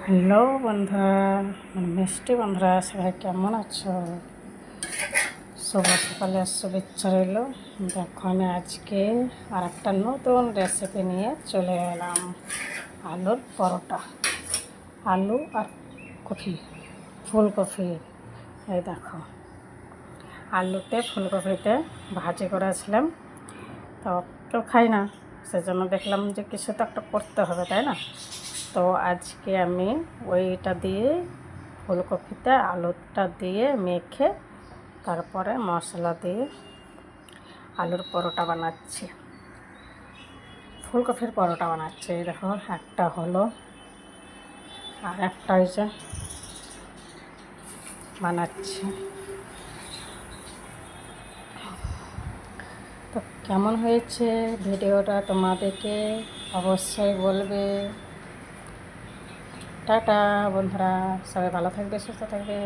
Hello বন্ধুরা, মিষ্টি বন্ধুরা, সবাই কেমন আছো? শুভ সকালে শুভেচ্ছা রইল। দেখো, আমি আজকে আর একটা নতুন রেসিপি নিয়ে চলে এলাম। আলুর পরোটা, আলু আর কফি, ফুলকপি। এই দেখো, আলুতে ফুলকপিতে ভাজি করেছিলাম, তো কেউ খাই না, সেজন্য দেখলাম যে কিছু তো একটা করতে হবে, তাই না? তো আজকে আমি ওইটা দিয়ে ফুলকপিতে আলুটা দিয়ে মেখে তারপরে মশলা দিয়ে আলুর পরোটা বানাচ্ছি, ফুলকপির পরোটা বানাচ্ছি। এই দেখো, একটা হলো আর একটা হয়েছে বানাচ্ছি। তো কেমন হয়েছে ভিডিওটা তোমাদেরকে অবশ্যই বলবে। টাটা বন্ধুরা, সবাই ভালো থাকবে, সুস্থ থাকবে।